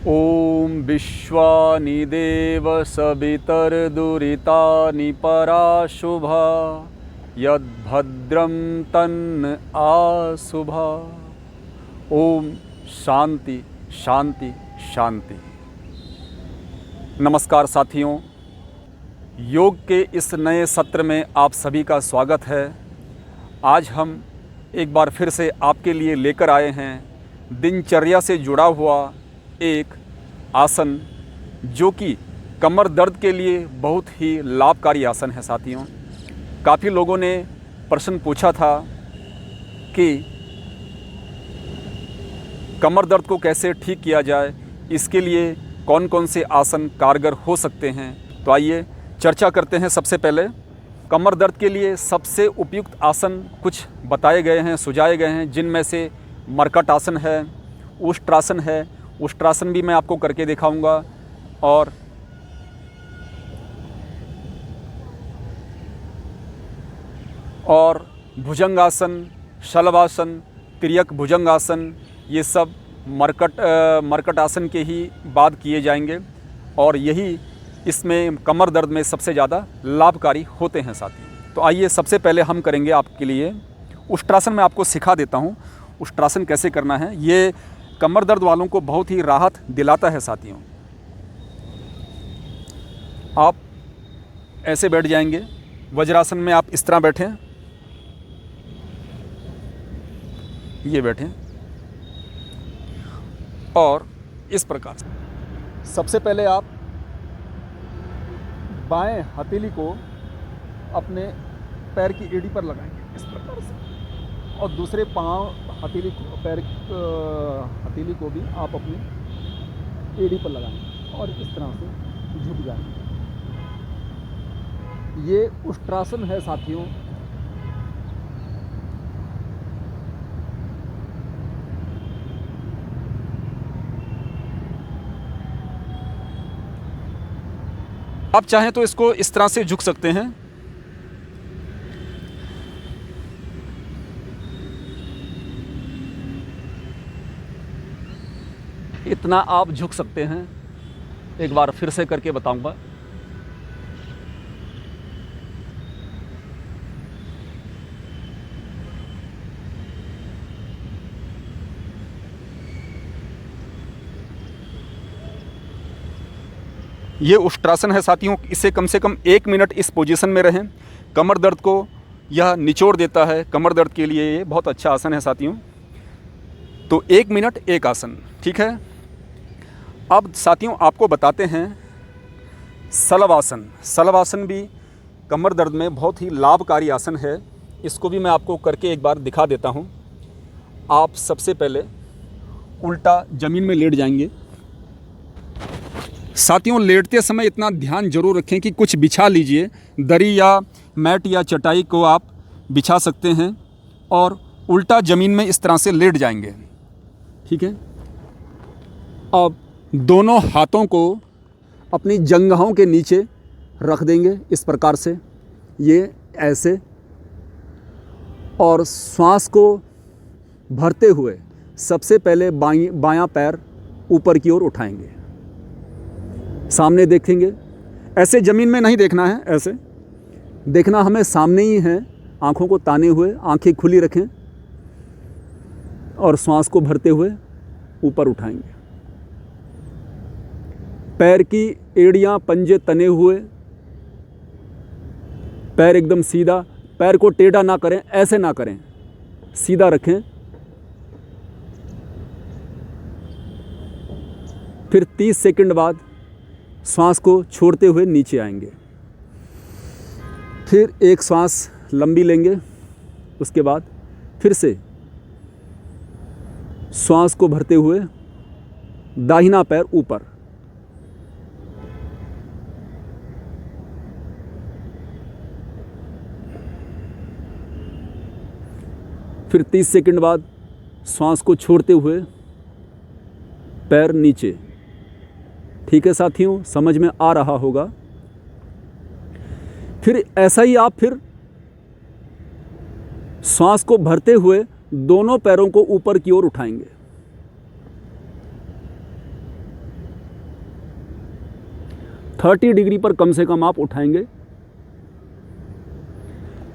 ॐ विश्वानि देव सवितर्दुरितानि पराशुभा यद्भद्रं तन्न आशुभा। ओम शांति शांति शांति। नमस्कार साथियों, योग के इस नए सत्र में आप सभी का स्वागत है। आज हम एक बार फिर से आपके लिए लेकर आए हैं दिनचर्या से जुड़ा हुआ एक आसन, जो कि कमर दर्द के लिए बहुत ही लाभकारी आसन है। साथियों, काफ़ी लोगों ने प्रश्न पूछा था कि कमर दर्द को कैसे ठीक किया जाए, इसके लिए कौन कौन से आसन कारगर हो सकते हैं। तो आइए चर्चा करते हैं। सबसे पहले कमर दर्द के लिए सबसे उपयुक्त आसन कुछ बताए गए हैं, सुझाए गए हैं, जिनमें से मरकट आसन है, उष्ट्रासन है। उष्ट्रासन भी मैं आपको करके दिखाऊंगा, और भुजंगासन, शलभासन, तिर्यक भुजंगासन, ये सब मरकट आसन के ही बाद किए जाएंगे, और यही इसमें कमर दर्द में सबसे ज़्यादा लाभकारी होते हैं साथियों। तो आइए सबसे पहले हम करेंगे आपके लिए उष्ट्रासन। मैं आपको सिखा देता हूँ उष्ट्रासन कैसे करना है। ये कमर दर्द वालों को बहुत ही राहत दिलाता है साथियों। आप ऐसे बैठ जाएंगे, वज्रासन में आप इस तरह बैठें, ये बैठें, और इस प्रकार से सबसे पहले आप बाएं हथेली को अपने पैर की एड़ी पर लगाएंगे इस प्रकार से, और दूसरे पांव हथेली को भी आप अपनी एड़ी पर लगाएंगे और इस तरह से झुक जाएंगे। ये उष्ट्रासन है साथियों। आप चाहें तो इसको इस तरह से झुक सकते हैं। इतना आप झुक सकते हैं। एक बार फिर से करके बताऊंगा। ये उष्ट्रासन है साथियों। इसे कम से कम 1 मिनट इस पोजीशन में रहें। कमर दर्द को यह निचोड़ देता है। कमर दर्द के लिए ये बहुत अच्छा आसन है साथियों। तो 1 मिनट एक आसन, ठीक है। अब साथियों आपको बताते हैं शलभासन। शलभासन भी कमर दर्द में बहुत ही लाभकारी आसन है। इसको भी मैं आपको करके एक बार दिखा देता हूँ। आप सबसे पहले उल्टा ज़मीन में लेट जाएंगे। साथियों, लेटते समय इतना ध्यान जरूर रखें कि कुछ बिछा लीजिए। दरी या मैट या चटाई को आप बिछा सकते हैं, और उल्टा ज़मीन में इस तरह से लेट जाएंगे, ठीक है। अब दोनों हाथों को अपनी जंघाओं के नीचे रख देंगे इस प्रकार से, ये ऐसे, और श्वास को भरते हुए सबसे पहले बायां पैर ऊपर की ओर उठाएंगे। सामने देखेंगे। ऐसे ज़मीन में नहीं देखना है, ऐसे देखना हमें सामने ही है। आँखों को ताने हुए, आँखें खुली रखें, और श्वास को भरते हुए ऊपर उठाएंगे। पैर की एड़ियाँ, पंजे तने हुए, पैर एकदम सीधा। पैर को टेढ़ा ना करें, ऐसे ना करें, सीधा रखें। फिर 30 सेकंड बाद श्वास को छोड़ते हुए नीचे आएंगे। फिर एक श्वास लंबी लेंगे। उसके बाद फिर से श्वास को भरते हुए दाहिना पैर ऊपर। फिर 30 सेकंड बाद श्वास को छोड़ते हुए पैर नीचे। ठीक है साथियों, समझ में आ रहा होगा। फिर ऐसा ही आप फिर श्वास को भरते हुए दोनों पैरों को ऊपर की ओर उठाएंगे। 30 डिग्री पर कम से कम आप उठाएंगे।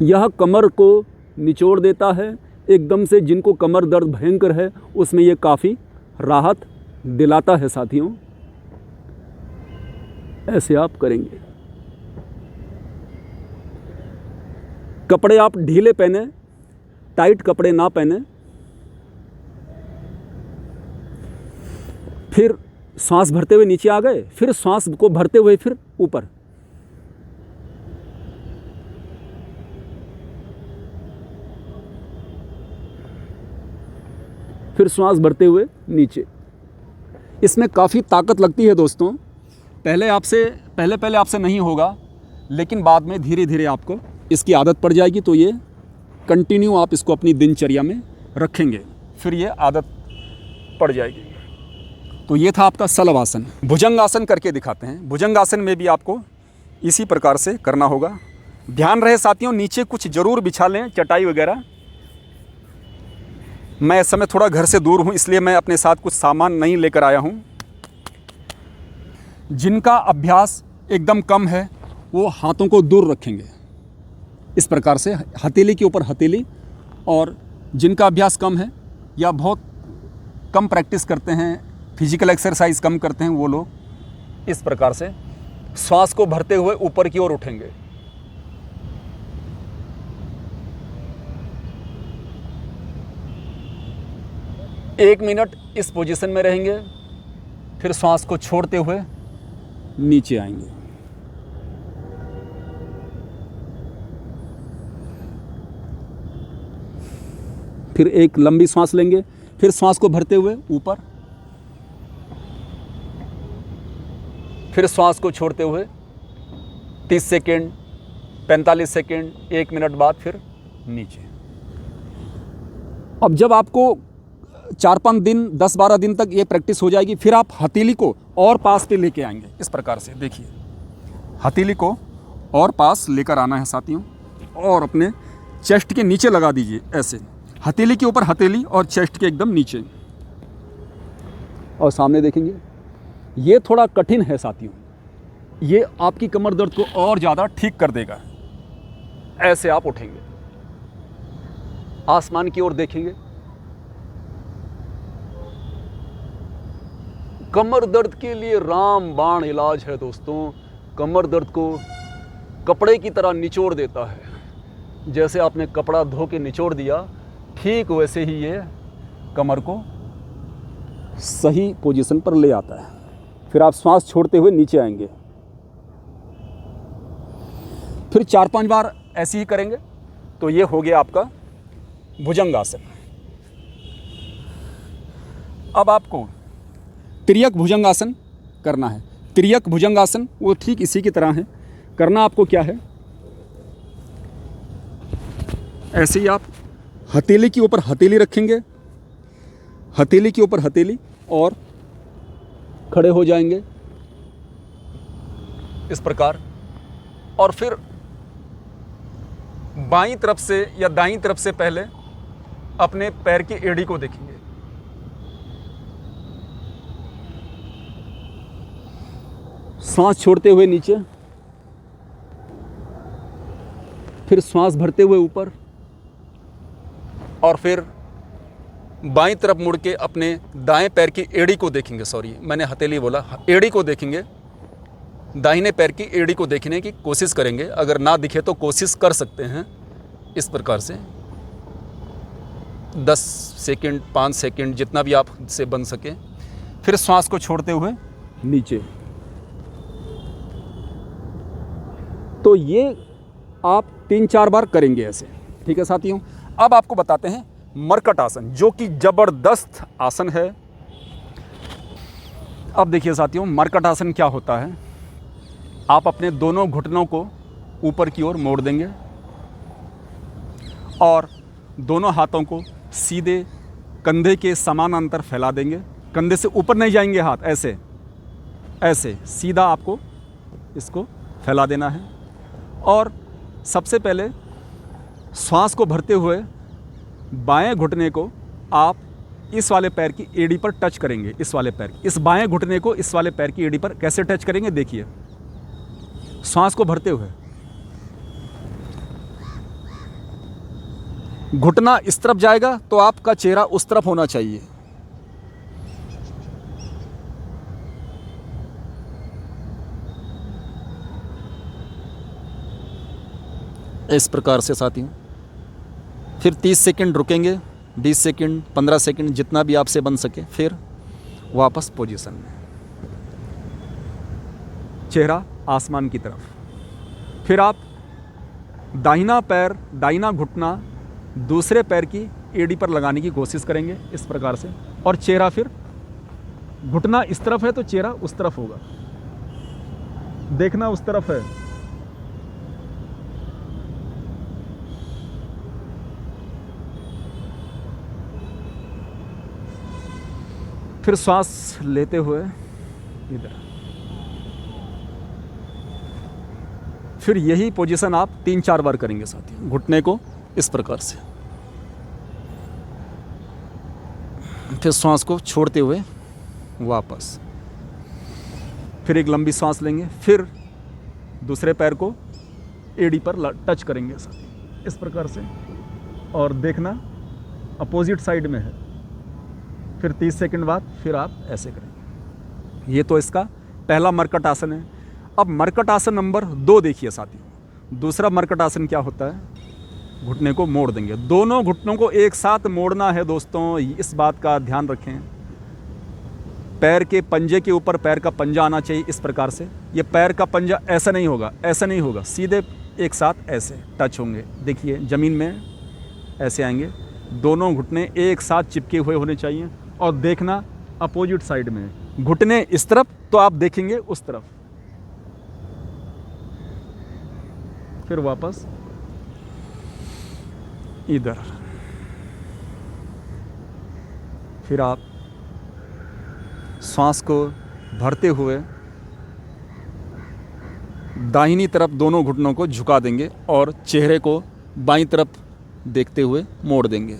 यह कमर को निचोड़ देता है एकदम से। जिनको कमर दर्द भयंकर है उसमें ये काफ़ी राहत दिलाता है साथियों। ऐसे आप करेंगे। कपड़े आप ढीले पहने, टाइट कपड़े ना पहने। फिर सांस भरते हुए नीचे आ गए, फिर सांस को भरते हुए फिर ऊपर। फिर सांस भरते हुए नीचे। इसमें काफ़ी ताकत लगती है दोस्तों। पहले आपसे नहीं होगा, लेकिन बाद में धीरे धीरे आपको इसकी आदत पड़ जाएगी। तो ये कंटिन्यू आप इसको अपनी दिनचर्या में रखेंगे, फिर ये आदत पड़ जाएगी। तो ये था आपका शलभासन। भुजंगासन करके दिखाते हैं। भुजंगासन में भी आपको इसी प्रकार से करना होगा। ध्यान रहे साथियों, नीचे कुछ ज़रूर बिछा लें, चटाई वगैरह। मैं इस समय थोड़ा घर से दूर हूँ, इसलिए मैं अपने साथ कुछ सामान नहीं लेकर आया हूँ। जिनका अभ्यास एकदम कम है वो हाथों को दूर रखेंगे इस प्रकार से, हथेली के ऊपर हथेली। और जिनका अभ्यास कम है या बहुत कम प्रैक्टिस करते हैं, फिजिकल एक्सरसाइज कम करते हैं, वो लोग इस प्रकार से श्वास को भरते हुए ऊपर की ओर उठेंगे। एक मिनट इस पोजीशन में रहेंगे, फिर श्वास को छोड़ते हुए नीचे आएंगे। फिर एक लंबी सांस लेंगे, फिर श्वास को भरते हुए ऊपर, फिर श्वास को छोड़ते हुए 30 सेकेंड, 45 सेकेंड, 1 मिनट बाद फिर नीचे। अब जब आपको 4-5 दिन, 10-12 दिन तक ये प्रैक्टिस हो जाएगी, फिर आप हथेली को और पास पे लेके आएंगे इस प्रकार से। देखिए, हथेली को और पास लेकर आना है साथियों, और अपने चेस्ट के नीचे लगा दीजिए ऐसे। हथेली के ऊपर हथेली और चेस्ट के एकदम नीचे, और सामने देखेंगे। ये थोड़ा कठिन है साथियों, ये आपकी कमर दर्द को और ज़्यादा ठीक कर देगा। ऐसे आप उठेंगे, आसमान की ओर देखेंगे। कमर दर्द के लिए रामबाण इलाज है दोस्तों। कमर दर्द को कपड़े की तरह निचोड़ देता है। जैसे आपने कपड़ा धो के निचोड़ दिया, ठीक वैसे ही ये कमर को सही पोजीशन पर ले आता है। फिर आप श्वास छोड़ते हुए नीचे आएंगे, फिर 4-5 बार ऐसे ही करेंगे। तो ये हो गया आपका भुजंगासन। अब आपको तिर्यक भुजंगासन करना है। तिर्यक भुजंगासन वो ठीक इसी की तरह है। करना आपको क्या है, ऐसे ही आप हथेली के ऊपर हथेली रखेंगे, हथेली के ऊपर हथेली, और खड़े हो जाएंगे इस प्रकार। और फिर बाईं तरफ से या दाईं तरफ से पहले अपने पैर की एड़ी को देखेंगे। सांस छोड़ते हुए नीचे, फिर श्वास भरते हुए ऊपर, और फिर बाईं तरफ मुड़ के अपने दाएं पैर की एड़ी को देखेंगे। सॉरी, मैंने हथेली बोला, एड़ी को देखेंगे। दाहिने पैर की एड़ी को देखने की कोशिश करेंगे। अगर ना दिखे तो कोशिश कर सकते हैं इस प्रकार से 10 सेकंड, 5 सेकंड, जितना भी आप से बन सके। फिर श्वास को छोड़ते हुए नीचे। तो ये आप 3-4 बार करेंगे ऐसे। ठीक है साथियों। अब आपको बताते हैं मरकट आसन, जो कि ज़बरदस्त आसन है। अब देखिए साथियों, मरकट आसन क्या होता है। आप अपने दोनों घुटनों को ऊपर की ओर मोड़ देंगे और दोनों हाथों को सीधे कंधे के समानांतर फैला देंगे। कंधे से ऊपर नहीं जाएंगे हाथ, ऐसे ऐसे सीधा आपको इसको फैला देना है। और सबसे पहले श्वास को भरते हुए बाएं घुटने को आप इस वाले पैर की एड़ी पर टच करेंगे। इस वाले पैर, इस बाएं घुटने को इस वाले पैर की एड़ी पर कैसे टच करेंगे देखिए। श्वास को भरते हुए घुटना इस तरफ जाएगा तो आपका चेहरा उस तरफ होना चाहिए। इस प्रकार से साथियों। फिर 30 सेकंड रुकेंगे, 20 सेकंड, 15 सेकंड, जितना भी आपसे बन सके। फिर वापस पोजीशन में, चेहरा आसमान की तरफ। फिर आप दाहिना पैर, दाहिना घुटना दूसरे पैर की एड़ी पर लगाने की कोशिश करेंगे इस प्रकार से, और चेहरा फिर घुटना इस तरफ है तो चेहरा उस तरफ होगा, देखना उस तरफ है। फिर श्वास लेते हुए इधर। फिर यही पोजीशन आप 3-4 बार करेंगे साथियों, घुटने को इस प्रकार से। फिर श्वास को छोड़ते हुए वापस। फिर एक लंबी सांस लेंगे, फिर दूसरे पैर को एड़ी पर टच करेंगे साथियों इस प्रकार से, और देखना अपोजिट साइड में है। फिर 30 सेकंड बाद फिर आप ऐसे करेंगे। ये तो इसका पहला मरकट आसन है। अब मरकट आसन नंबर 2 देखिए साथियों। दूसरा मरकट आसन क्या होता है? घुटने को मोड़ देंगे, दोनों घुटनों को एक साथ मोड़ना है दोस्तों, इस बात का ध्यान रखें। पैर के पंजे के ऊपर पैर का पंजा आना चाहिए इस प्रकार से। ये पैर का पंजा ऐसा नहीं होगा, ऐसा नहीं होगा, सीधे एक साथ ऐसे टच होंगे। देखिए ज़मीन में ऐसे आएंगे, दोनों घुटने एक साथ चिपके हुए होने चाहिए, और देखना अपोजिट साइड में, घुटने इस तरफ तो आप देखेंगे उस तरफ। फिर वापस इधर। फिर आप श्वास को भरते हुए दाहिनी तरफ दोनों घुटनों को झुका देंगे और चेहरे को बाईं तरफ देखते हुए मोड़ देंगे।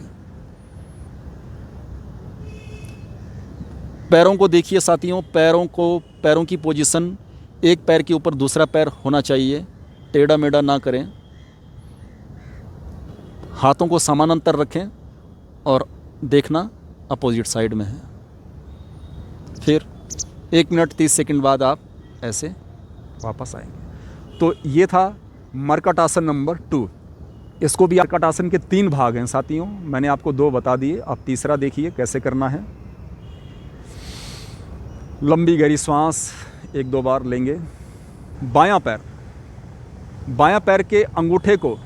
पैरों को देखिए साथियों, पैरों की पोजीशन, एक पैर के ऊपर दूसरा पैर होना चाहिए, टेढ़ा मेढ़ा ना करें। हाथों को समानांतर रखें और देखना अपोजिट साइड में है। फिर 1 मिनट 30 सेकंड बाद आप ऐसे वापस आएंगे। तो ये था मरकट आसन नंबर 2। इसको भी मरकट आसन के 3 भाग हैं साथियों, मैंने आपको 2 बता दिए, अब तीसरा देखिए कैसे करना है। लंबी गहरी सांस 1-2 बार लेंगे। बायां पैर के अंगूठे को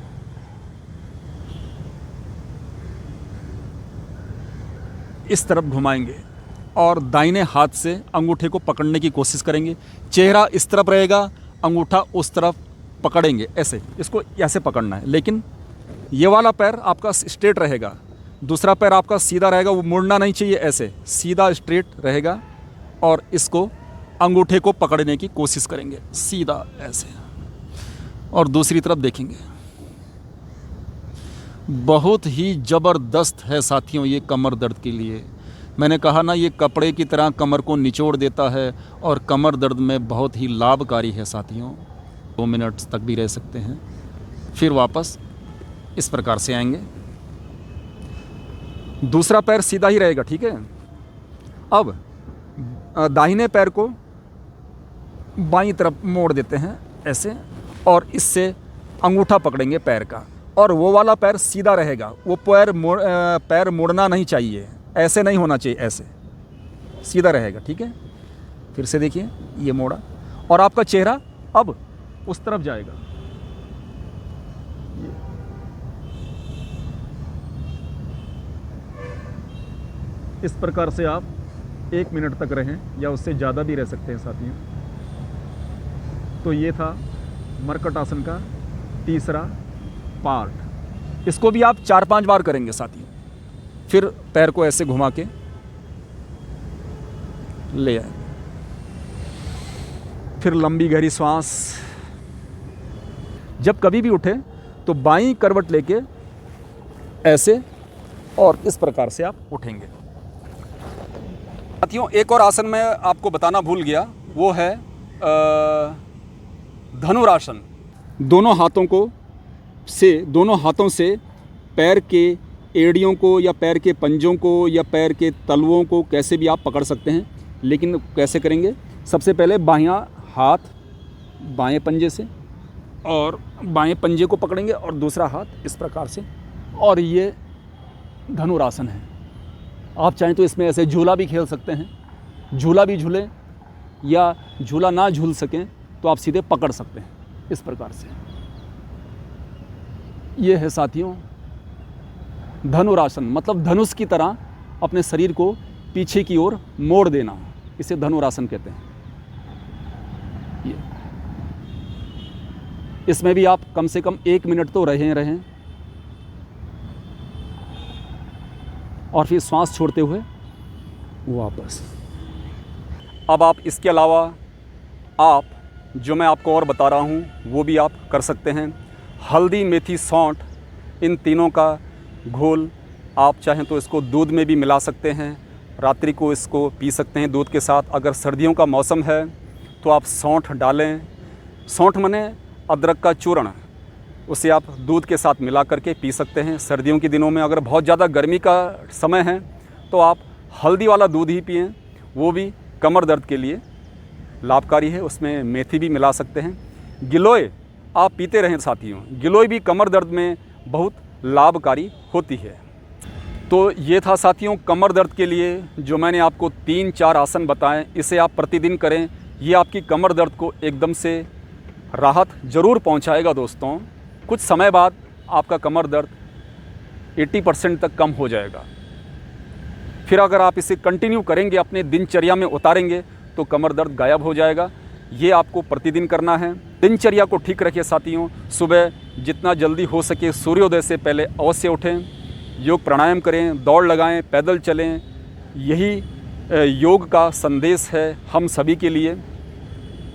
इस तरफ घुमाएंगे और दाहिने हाथ से अंगूठे को पकड़ने की कोशिश करेंगे। चेहरा इस तरफ रहेगा, अंगूठा उस तरफ पकड़ेंगे, ऐसे इसको ऐसे पकड़ना है। लेकिन ये वाला पैर आपका स्ट्रेट रहेगा, दूसरा पैर आपका सीधा रहेगा, वो मुड़ना नहीं चाहिए, ऐसे सीधा स्ट्रेट रहेगा, और इसको अंगूठे को पकड़ने की कोशिश करेंगे सीधा ऐसे, और दूसरी तरफ देखेंगे। बहुत ही ज़बरदस्त है साथियों ये कमर दर्द के लिए। मैंने कहा ना, ये कपड़े की तरह कमर को निचोड़ देता है और कमर दर्द में बहुत ही लाभकारी है साथियों। 2 मिनट तक भी रह सकते हैं। फिर वापस इस प्रकार से आएंगे, दूसरा पैर सीधा ही रहेगा, ठीक है। अब दाहिने पैर को बाईं तरफ मोड़ देते हैं ऐसे, और इससे अंगूठा पकड़ेंगे पैर का, और वो वाला पैर सीधा रहेगा, वो पैर मुड़ना नहीं चाहिए, ऐसे नहीं होना चाहिए, ऐसे सीधा रहेगा, ठीक है। फिर से देखिए, ये मोड़ा, और आपका चेहरा अब उस तरफ जाएगा। इस प्रकार से आप 1 मिनट तक रहें, या उससे ज़्यादा भी रह सकते हैं साथियों। तो ये था मरकट आसन का तीसरा पार्ट। इसको भी आप 4-5 बार करेंगे साथियों। फिर पैर को ऐसे घुमा के ले आए। फिर लंबी गहरी सांस। जब कभी भी उठे तो बाईं करवट लेके ऐसे और इस प्रकार से आप उठेंगे। साथियों, एक और आसन मैं आपको बताना भूल गया, वो है धनुरासन। दोनों हाथों से पैर के एड़ियों को या पैर के पंजों को या पैर के तलवों को कैसे भी आप पकड़ सकते हैं, लेकिन कैसे करेंगे? सबसे पहले बायां हाथ बाएं पंजे से और बाएं पंजे को पकड़ेंगे और दूसरा हाथ इस प्रकार से, और ये धनुरासन है। आप चाहें तो इसमें ऐसे झूला भी खेल सकते हैं, झूला भी झूलें, या झूला ना झूल सकें तो आप सीधे पकड़ सकते हैं इस प्रकार से। ये है साथियों धनुरासन, मतलब धनुष की तरह अपने शरीर को पीछे की ओर मोड़ देना, इसे धनुरासन कहते हैं। इसमें भी आप कम से कम 1 मिनट तो रहें और फिर श्वास छोड़ते हुए वापस। अब आप इसके अलावा आप जो मैं आपको और बता रहा हूँ वो भी आप कर सकते हैं। हल्दी, मेथी, सौंठ, इन तीनों का घोल आप चाहें तो इसको दूध में भी मिला सकते हैं, रात्रि को इसको पी सकते हैं दूध के साथ। अगर सर्दियों का मौसम है तो आप सौंठ डालें, सौंठ माने अदरक का चूर्ण, उसे आप दूध के साथ मिला करके पी सकते हैं सर्दियों के दिनों में। अगर बहुत ज़्यादा गर्मी का समय है तो आप हल्दी वाला दूध ही पिएं, वो भी कमर दर्द के लिए लाभकारी है, उसमें मेथी भी मिला सकते हैं। गिलोय आप पीते रहें साथियों, गिलोय भी कमर दर्द में बहुत लाभकारी होती है। तो ये था साथियों कमर दर्द के लिए जो मैंने आपको 3-4 आसन बताएं, इसे आप प्रतिदिन करें। ये आपकी कमर दर्द को एकदम से राहत ज़रूर पहुंचाएगा दोस्तों। कुछ समय बाद आपका कमर दर्द 80% तक कम हो जाएगा। फिर अगर आप इसे कंटिन्यू करेंगे, अपने दिनचर्या में उतारेंगे, तो कमर दर्द गायब हो जाएगा। ये आपको प्रतिदिन करना है। दिनचर्या को ठीक रखिए साथियों। सुबह जितना जल्दी हो सके सूर्योदय से पहले अवश्य उठें, योग प्राणायाम करें, दौड़ लगाएं, पैदल चलें। यही योग का संदेश है हम सभी के लिए,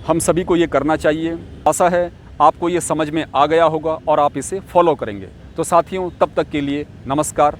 हम सभी को ये करना चाहिए। आशा है आपको ये समझ में आ गया होगा और आप इसे फॉलो करेंगे। तो साथियों तब तक के लिए नमस्कार।